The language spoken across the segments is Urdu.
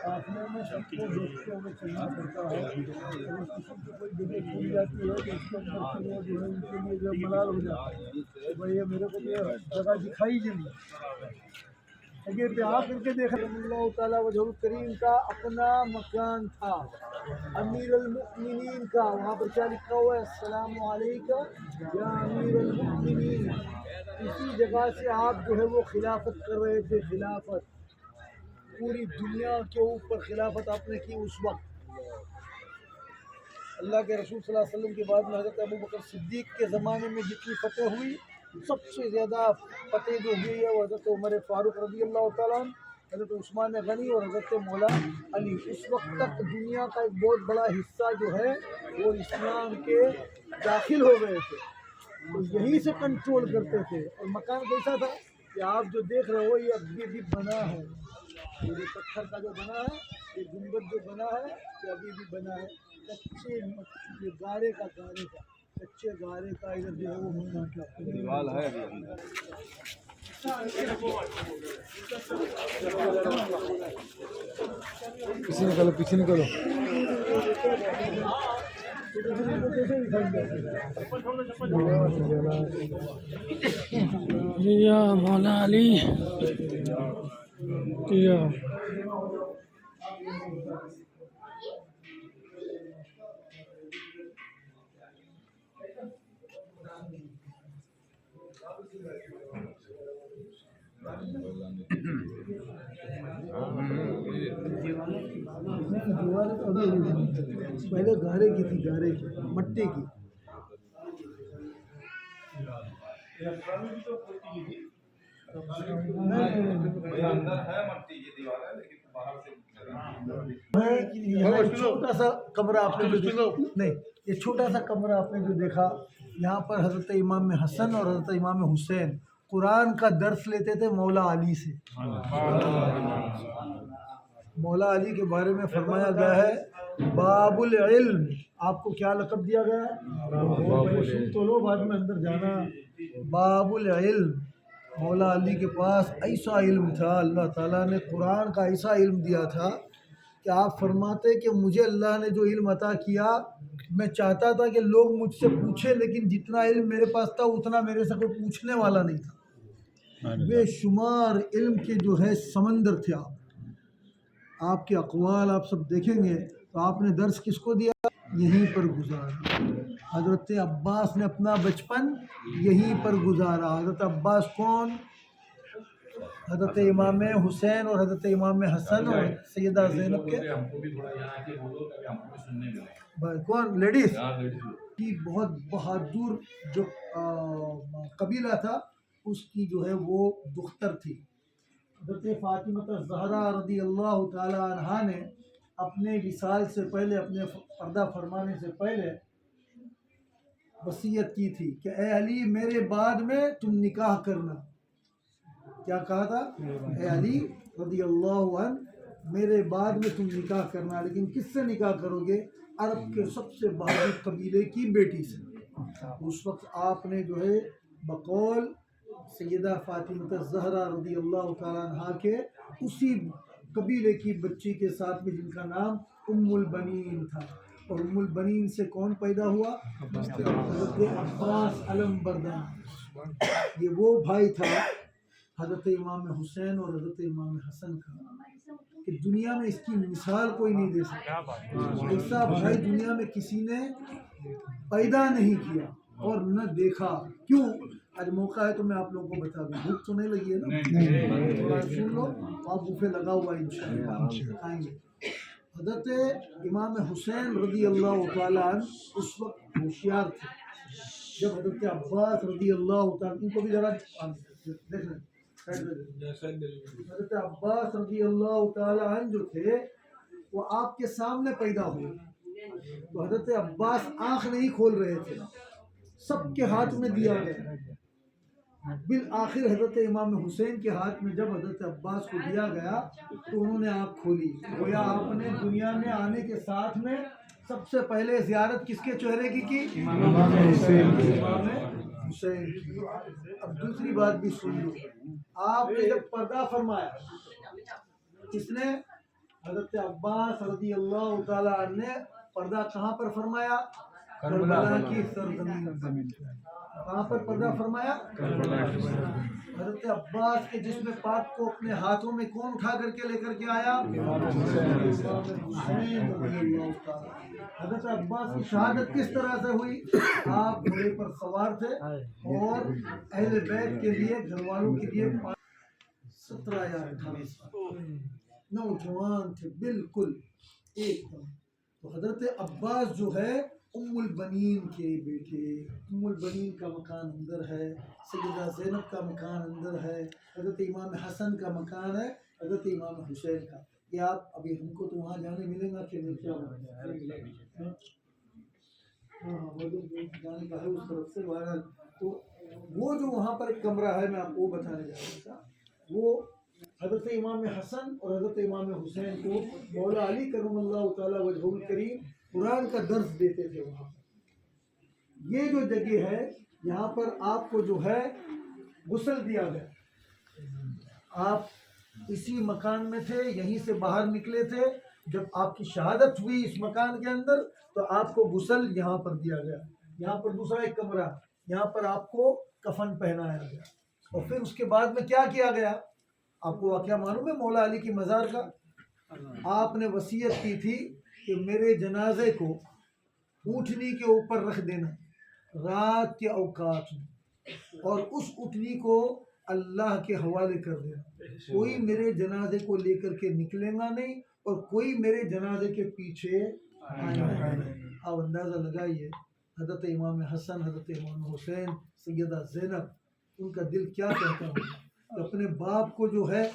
قافلے میں سب کو دیکھتے ہوئے چلنا پڑتا ہے، اگر کسی کی کوئی جگہ کھل جاتی ہے تو اس کے اندر سے وہ جو ہے ان کے لیے جو ملال ہو جاتا ہے کہ بھائی یہ میرے کو یہ جگہ دکھائی جو نہیں، جگہ پہ آ کر کے دیکھا اللہ تعالیٰ وجہ الکریم کا اپنا مکان تھا، امیر المؤمنین کا، وہاں پر کیا لکھا ہوا ہے؟ السلام علیکم یا امیر المؤمنین۔ اسی جگہ سے آپ جو ہے وہ خلافت کر رہے تھے، خلافت پوری دنیا کے اوپر خلافت آپ نے کی اس وقت۔ اللہ کے رسول صلی اللہ علیہ وسلم کے بعد میں حضرت ابوبکر صدیق کے زمانے میں جتنی فتح ہوئی، سب سے زیادہ فتح جو ہوئی ہے وہ حضرت عمر فاروق رضی اللہ تعالیٰ عنہ، حضرت عثمان غنی اور حضرت مولا علی۔ اس وقت تک دنیا کا ایک بہت بڑا حصہ جو ہے وہ اسلام کے داخل ہو گئے تھے، تو یہیں سے کنٹرول کرتے تھے۔ اور مکان کیسا تھا کہ آپ جو دیکھ رہے ہو یہ ابھی بھی بنا ہے، یہ جو پتھر کا جو بنا ہے، یہ گنبد جو بنا ہے یہ ابھی بھی بنا ہے، کچے یہ گارے کا کچے گارے کا ادھر جو ہے وہ مکان کا دیوال ہے ابھی اندر۔ پیچھے نکلو، پیچھے نکلو۔ یا مولا علی یا پہلے گارے کی تھی، گارے کی، مٹی کی۔ یہ چھوٹا سا کمرہ آپ نے جو دیکھا، نہیں یہ چھوٹا سا کمرہ آپ نے جو دیکھا، یہاں پر حضرت امام حسن اور حضرت امام حسین قرآن کا درس لیتے تھے مولا علی سے۔ مولا علی کے بارے میں فرمایا گیا ہے باب العلم، آپ کو کیا لقب دیا گیا ہے؟ سن تو لو، بعد میں اندر جانا۔ باب العلم، مولا علی کے پاس ایسا علم تھا، اللہ تعالیٰ نے قرآن کا ایسا علم دیا تھا کہ آپ فرماتے کہ مجھے اللہ نے جو علم عطا کیا، میں چاہتا تھا کہ لوگ مجھ سے پوچھیں، لیکن جتنا علم میرے پاس تھا اتنا میرے سے کوئی پوچھنے والا نہیں تھا۔ بے شمار علم کے جو ہے سمندر تھے آپ کے اقوال آپ سب دیکھیں گے تو آپ نے درس کس کو دیا؟ یہیں پر گزارا۔ حضرت عباس نے اپنا بچپن یہیں پر گزارا۔ حضرت عباس کون؟ حضرت امام حسین اور حضرت امام حسن اور سیدہ زینب کے کون؟ لیڈیز کی بہت بہادر جو قبیلہ تھا، اس کی جو ہے وہ دختر تھی۔ حضرت فاطمہ الزہرا رضی اللہ تعالی عنہا نے اپنے وصال سے پہلے، اپنے پردہ فرمانے سے پہلے وصیت کی تھی کہ اے علی میرے بعد میں تم نکاح کرنا۔ کیا کہا تھا؟ اے علی رضی اللہ عنہ میرے بعد میں تم نکاح کرنا، لیکن کس سے نکاح کرو گے؟ عرب کے سب سے بہادر قبیلے کی بیٹی سے۔ اس وقت آپ نے جو ہے بقول سیدہ فاطمہ الزہرا رضی اللہ تعالیٰ عنہ کے اسی قبیلے کی بچی کے ساتھ میں، جن کا نام ام البنین تھا، اور ام البنین سے کون پیدا ہوا؟ حضرت عباس علم بردار۔ یہ وہ بھائی تھا حضرت امام حسین اور حضرت امام حسن کا کہ دنیا میں اس کی مثال کوئی نہیں دے سکتا۔ ایسا بھائی دنیا میں کسی نے پیدا نہیں کیا اور نہ دیکھا۔ کیوں؟ آج موقع ہے تو میں آپ لوگوں کو بتا دوں، بھوک تو نہیں لگی ہے نا؟ تھوڑا سن لو، آپ بوفے لگا ہوا ہے انشاءاللہ کھائیں گے۔ حضرت امام حسین رضی اللہ تعالیٰ عنہ اس وقت ہوشیار تھے، جب حضرت عباس رضی اللہ تعالیٰ، ان کو بھی ذرا دیکھ لیں، حضرت عباس رضی اللہ تعالیٰ عنہ جو تھے وہ آپ کے سامنے پیدا ہوئے، تو حضرت عباس آنکھ نہیں کھول رہے تھے، سب کے ہاتھ میں دیا گیا۔ بالآخر حضرت امام حسین کے ہاتھ میں جب حضرت عباس کو دیا گیا تو انہوں نے آنکھ کھولی، گویا آپ نے دنیا میں آنے کے ساتھ میں سب سے پہلے زیارت کس کے چہرے کی؟ امام حسین کی۔ اب دوسری بات بھی سن لو، آپ نے جب پردہ فرمایا، کس نے؟ حضرت عباس رضی اللہ تعالیٰ عنہ نے پردہ کہاں پر فرمایا؟ کربلا کی سرزمین۔ کہاں پر پردہ فرمایا؟ حضرت عباس کے جسم پاک کو اپنے ہاتھوں میں کون اٹھا کر کے لے کر کے آیا؟ حضرت عباس کی شہادت کس طرح سے ہوئی؟ آپ گھوڑے پر سوار تھے اور اہل بیت کے لیے گھر والوں کے لیے 17 یا 18 سال نوجوان تھے بالکل ایک دم۔ تو حضرت عباس جو ہے ام البنین کے بیٹے، ام البنین کا مکان اندر ہے، سیدہ زینب کا مکان اندر ہے، حضرت امام حسن کا مکان ہے، حضرت امام حسین کا۔ یہ آپ ابھی ہم کو تو وہاں جانے ملے گا کہ نہیں؟ کیا ہاں وہ جو جانے کا ہے اس طرف سے بہرحال۔ تو وہ جو وہاں پر ایک کمرہ ہے میں آپ کو بتانے جا رہا تھا، وہ حضرت امام حسن اور حضرت امام حسین کو مولا علی کرم اللہ تعالیٰ وجہ الکریم قرآن کا درس دیتے تھے وہاں پر۔ یہ جو جگہ ہے یہاں پر آپ کو جو ہے غسل دیا گیا۔ آپ اسی مکان میں تھے، یہیں سے باہر نکلے تھے، جب آپ کی شہادت ہوئی اس مکان کے اندر تو آپ کو غسل یہاں پر دیا گیا۔ یہاں پر دوسرا ایک کمرہ، یہاں پر آپ کو کفن پہنایا گیا، اور پھر اس کے بعد میں کیا کیا گیا؟ آپ کو واقعہ معلوم ہے مولا علی کی مزار کا؟ آپ نے وصیت کی تھی کہ میرے جنازے کو اونٹنی کے اوپر رکھ دینا رات کے اوقات میں، اور اس اونٹنی کو اللہ کے حوالے کر دینا۔ کوئی میرے جنازے کو لے کر کے نکلے گا نہیں اور کوئی میرے جنازے کے پیچھے آئے گا نہیں۔ آپ اندازہ لگائیے حضرت امام حسن، حضرت امام حسین، سیدہ زینب، ان کا دل کیا کہتا ہوگا کہ اپنے باپ کو جو ہے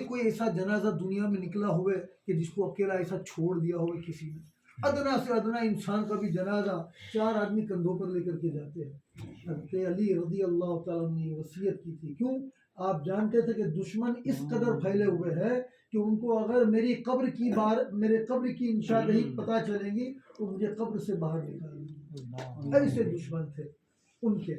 کوئی ایسا جنازہ دنیا میں نکلا ہوئے کہ جس کو اکیلا ایسا چھوڑ دیا ہوئے کسی نے؟ ادنا سے ادنا انسان کا بھی جنازہ 4 آدمی کندھوں پر لے کر کے جاتے ہیں۔ حضرت علی رضی اللہ تعالیٰ نے یہ وصیت کی تھی، کیوں؟ آپ جانتے تھے کہ دشمن اس قدر پھیلے ہوئے ہیں کہ ان کو اگر میری میرے قبر کی نشاندہی پتہ چلے گی تو مجھے قبر سے باہر نکالیں گے، ایسے دشمن تھے ان کے۔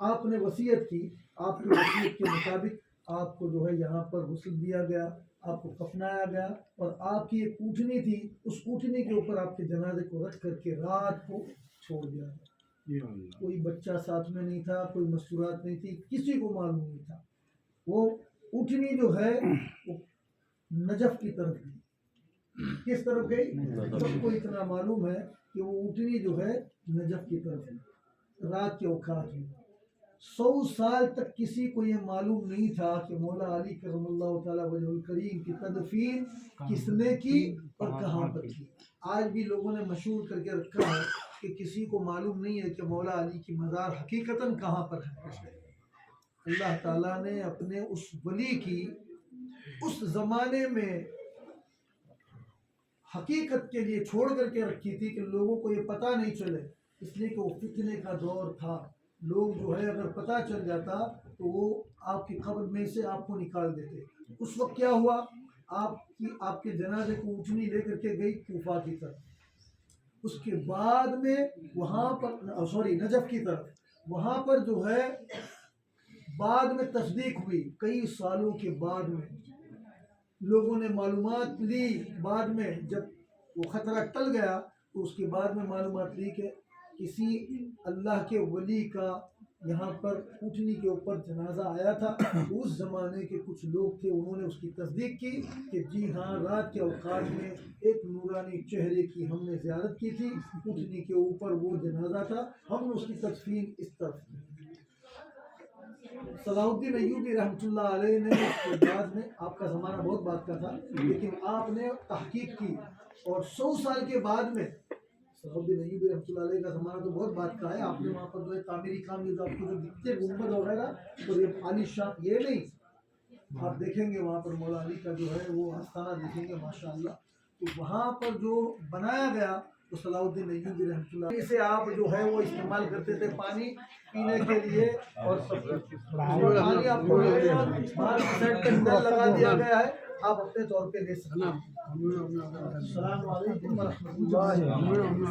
آپ نے وصیت کی، آپ کی وصیت کے مطابق آپ کو جو ہے یہاں پر غسل دیا گیا، آپ کو کفنایا گیا، اور آپ کی ایک اونٹنی تھی، اس اونٹنی کے اوپر آپ کے جنازے کو رکھ کر کے رات کو چھوڑ دیا گیا۔ کوئی بچہ ساتھ میں نہیں تھا، کوئی مستورات نہیں تھی، کسی کو معلوم نہیں تھا۔ وہ اونٹنی جو ہے وہ نجف کی طرف گئی۔ کس طرف گئی؟ سب کو اتنا معلوم ہے کہ وہ اونٹنی جو ہے نجف کی طرف گئی رات کے اوقات میں۔ 100 سال تک کسی کو یہ معلوم نہیں تھا کہ مولا علی کرم اللہ تعالیٰ وجہ الکریم کی تدفین کس نے کی اور کہاں پر کی۔ آج بھی لوگوں نے مشہور کر کے رکھا ہے کہ کسی کو معلوم نہیں ہے کہ مولا علی کی مزار حقیقتاً کہاں پر ہے۔ اللہ تعالیٰ نے اپنے اس ولی کی اس زمانے میں حقیقت کے لیے چھوڑ کر کے رکھی تھی کہ لوگوں کو یہ پتہ نہیں چلے، اس لیے کہ وہ فتنے کا دور تھا۔ لوگ جو ہے اگر پتہ چل جاتا تو وہ آپ کی قبر میں سے آپ کو نکال دیتے۔ اس وقت کیا ہوا؟ آپ کے جنازے کو اونٹنی لے کر کے گئی کوفہ کی طرف، اس کے بعد میں وہاں پر نجف کی طرف، وہاں پر جو ہے بعد میں تصدیق ہوئی، کئی سالوں کے بعد میں لوگوں نے معلومات لی۔ بعد میں جب وہ خطرہ ٹل گیا تو اس کے بعد میں معلومات لی کہ کسی اللہ کے ولی کا یہاں پر اونٹنی کے اوپر جنازہ آیا تھا۔ اس زمانے کے کچھ لوگ تھے، انہوں نے اس کی تصدیق کی کہ جی ہاں رات کے اوقات میں ایک نورانی چہرے کی ہم نے زیارت کی تھی، اونٹنی کے اوپر وہ جنازہ تھا، ہم نے اس کی تدفین اس طرف کی۔ صلاح الدین ایوبی رحمۃ اللہ علیہ نے اس کے بعد میں، آپ کا زمانہ بہت بعد کا تھا لیکن آپ نے تحقیق کی، اور 100 سال کے بعد میں صلاح الدین ایوبی رحمۃ اللہ علیہ کا زمانہ تو بہت بعد کا ہے، آپ نے وہاں پر جو ہے تعمیری کام جو آپ کو جو دکھتے گنبد وغیرہ اور یہ عالی شان یہ نہیں، آپ دیکھیں گے وہاں پر مولا علی کا جو ہے وہ آستانہ دیکھیں گے ماشاءاللہ۔ تو وہاں پر جو بنایا گیا تو صلاح الدین ایوبی رحمۃ اللہ علیہ سے آپ جو ہے وہ استعمال کرتے تھے پانی پینے کے لیے، اور سب پانی آپ کو باہر کی سائڈ پہ نل لگا دیا گیا ہے، آپ اپنے طور پہ لے سکتے ہیں۔ السلام علیکم ورحمۃ اللہ۔